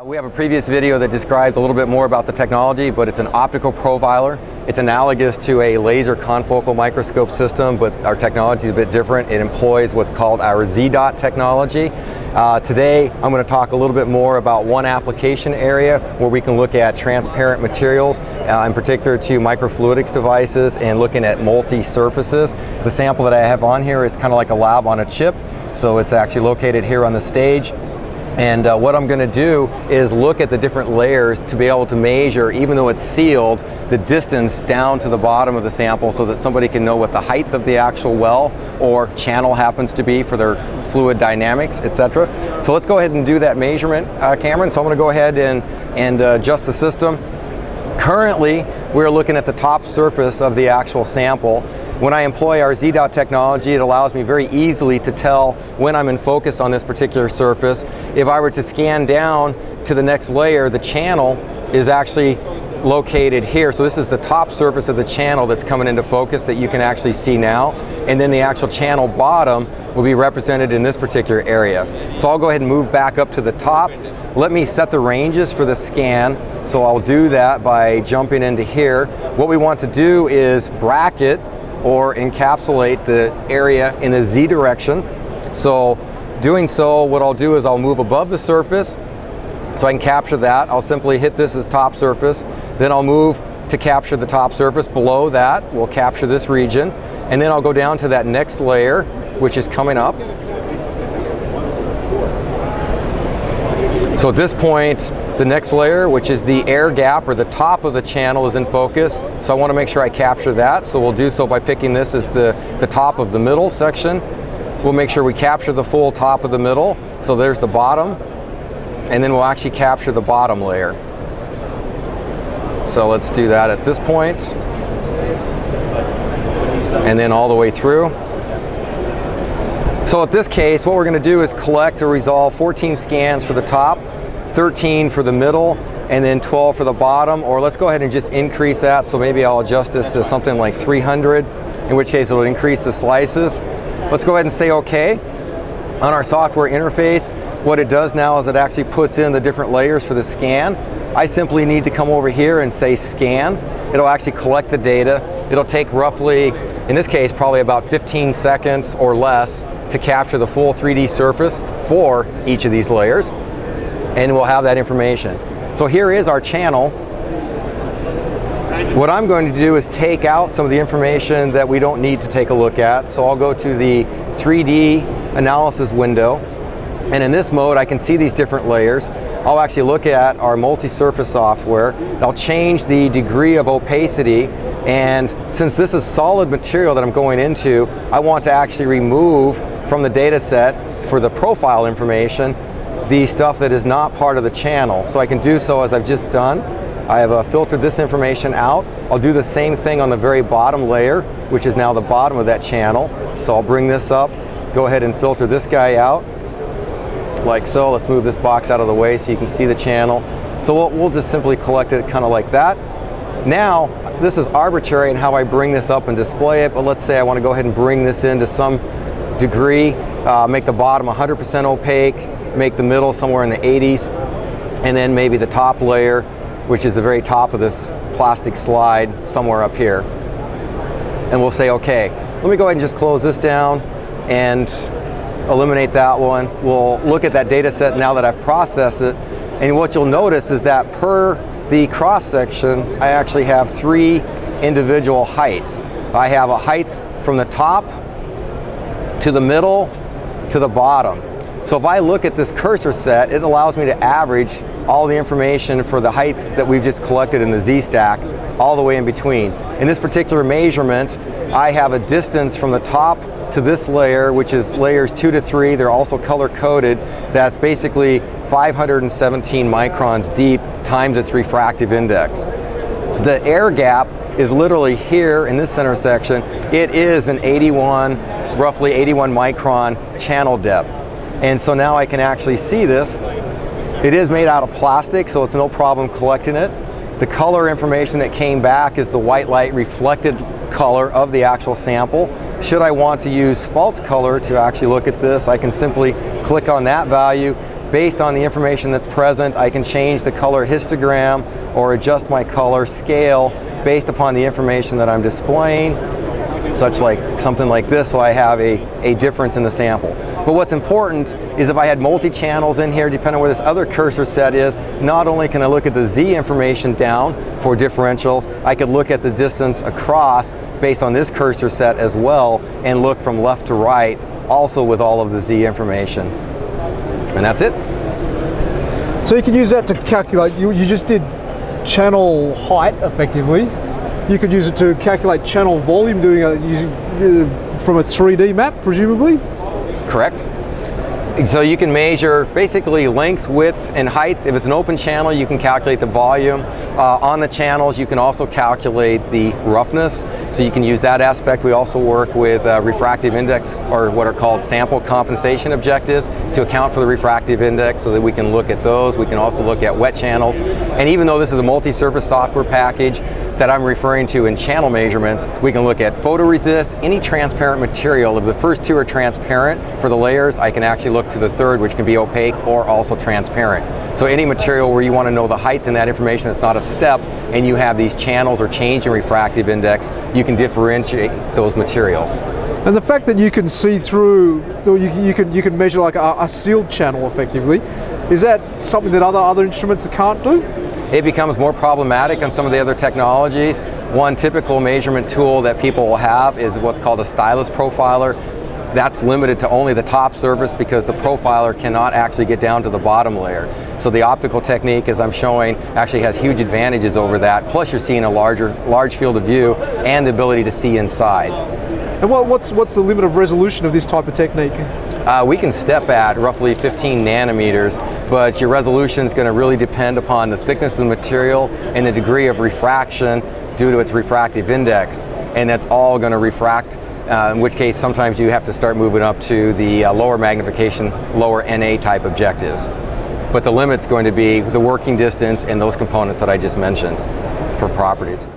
We have a previous video that describes a little bit more about the technology, but it's an optical profiler. It's analogous to a laser confocal microscope system, but our technology is a bit different. It employs what's called our Zeta technology. Today, I'm going to talk a little bit more about one application area where we can look at transparent materials, in particular to microfluidics devices and looking at multi-surfaces. The sample that I have on here is kind of like a lab on a chip, so it's actually located here on the stage. And what I'm going to do is look at the different layers to be able to measure, even though it's sealed, the distance down to the bottom of the sample so that somebody can know what the height of the actual well or channel happens to be for their fluid dynamics, etc. So let's go ahead and do that measurement, Cameron. So I'm going to go ahead and adjust the system. Currently, we're looking at the top surface of the actual sample. When I employ our Zeta technology, it allows me very easily to tell when I'm in focus on this particular surface. If I were to scan down to the next layer, the channel is actually located here. So this is the top surface of the channel that's coming into focus that you can actually see now. And then the actual channel bottom will be represented in this particular area. So I'll go ahead and move back up to the top. Let me set the ranges for the scan. So I'll do that by jumping into here. What we want to do is bracket or encapsulate the area in the Z direction. So doing so, what I'll do is I'll move above the surface so I can capture that. I'll simply hit this as top surface. Then I'll move to capture the top surface. Below that, we'll capture this region. And then I'll go down to that next layer, which is coming up. So at this point, the next layer, which is the air gap or the top of the channel, is in focus. So I want to make sure I capture that. So we'll do so by picking this as the top of the middle section. We'll make sure we capture the full top of the middle. So there's the bottom. And then we'll actually capture the bottom layer. So let's do that at this point. And then all the way through. So at this case, what we're going to do is collect or resolve 14 scans for the top, 13 for the middle, and then 12 for the bottom. Or let's go ahead and just increase that. So maybe I'll adjust this to something like 300, in which case it'll increase the slices. Let's go ahead and say OK. On our software interface, what it does now is it actually puts in the different layers for the scan. I simply need to come over here and say scan. It'll actually collect the data. It'll take roughly, in this case, probably about 15 seconds or less to capture the full 3D surface for each of these layers. And we'll have that information. So here is our channel. What I'm going to do is take out some of the information that we don't need to take a look at. So I'll go to the 3D analysis window. And in this mode, I can see these different layers. I'll actually look at our multi-surface software. I'll change the degree of opacity. And since this is solid material that I'm going into, I want to actually remove from the data set for the profile information the stuff that is not part of the channel. So I can do so as I've just done. I have filtered this information out. I'll do the same thing on the very bottom layer, which is now the bottom of that channel. So I'll bring this up, go ahead and filter this guy out, like so. Let's move this box out of the way so you can see the channel. So we'll just simply collect it kind of like that. Now, this is arbitrary in how I bring this up and display it, but let's say I want to go ahead and bring this into some degree, make the bottom 100% opaque, make the middle somewhere in the 80s, and then maybe the top layer, which is the very top of this plastic slide, somewhere up here. And we'll say okay. Let me go ahead and just close this down and eliminate that one. We'll look at that data set now that I've processed it, and what you'll notice is that per the cross section, I actually have 3 individual heights. I have a height from the top to the middle to the bottom. So if I look at this cursor set, it allows me to average all the information for the height that we've just collected in the Z-stack all the way in between. In this particular measurement, I have a distance from the top to this layer, which is layers 2 to 3. They're also color coded. That's basically 517 microns deep times its refractive index. The air gap is literally here in this center section. It is an roughly 81 micron channel depth. And so now I can actually see this. It is made out of plastic, so it's no problem collecting it. The color information that came back is the white light reflected color of the actual sample. Should I want to use false color to actually look at this, I can simply click on that value, based on the information that's present, I can change the color histogram or adjust my color scale based upon the information that I'm displaying, such like something like this, so I have a difference in the sample. But what's important is if I had multi-channels in here, depending on where this other cursor set is, not only can I look at the Z information down for differentials, I could look at the distance across based on this cursor set as well, and look from left to right, also with all of the Z information. And that's it. So you can use that to calculate, you just did channel height effectively. You could use it to calculate channel volume using from a 3D map, presumably? Correct. So you can measure basically length, width, and height. If it's an open channel, you can calculate the volume. On the channels, you can also calculate the roughness, so you can use that aspect. We also work with refractive index, or what are called sample compensation objectives, to account for the refractive index so that we can look at those. We can also look at wet channels. And even though this is a multi-surface software package that I'm referring to in channel measurements, we can look at photoresist, any transparent material. If the first two are transparent for the layers, I can actually look to the third, which can be opaque or also transparent. So any material where you want to know the height in that information, it's not a step, and you have these channels or change in refractive index, you can differentiate those materials. And the fact that you can see through, you can measure like a sealed channel effectively, is that something that other instruments can't do? It becomes more problematic on some of the other technologies. One typical measurement tool that people will have is what's called a stylus profiler. That's limited to only the top surface because the profiler cannot actually get down to the bottom layer. So the optical technique, as I'm showing, actually has huge advantages over that. Plus you're seeing a large field of view and the ability to see inside. And what's the limit of resolution of this type of technique? We can step at roughly 15 nanometers, but your resolution is going to really depend upon the thickness of the material and the degree of refraction due to its refractive index. And that's all going to refract, in which case sometimes you have to start moving up to the lower magnification, lower NA type objectives. But the limit's going to be the working distance and those components that I just mentioned for properties.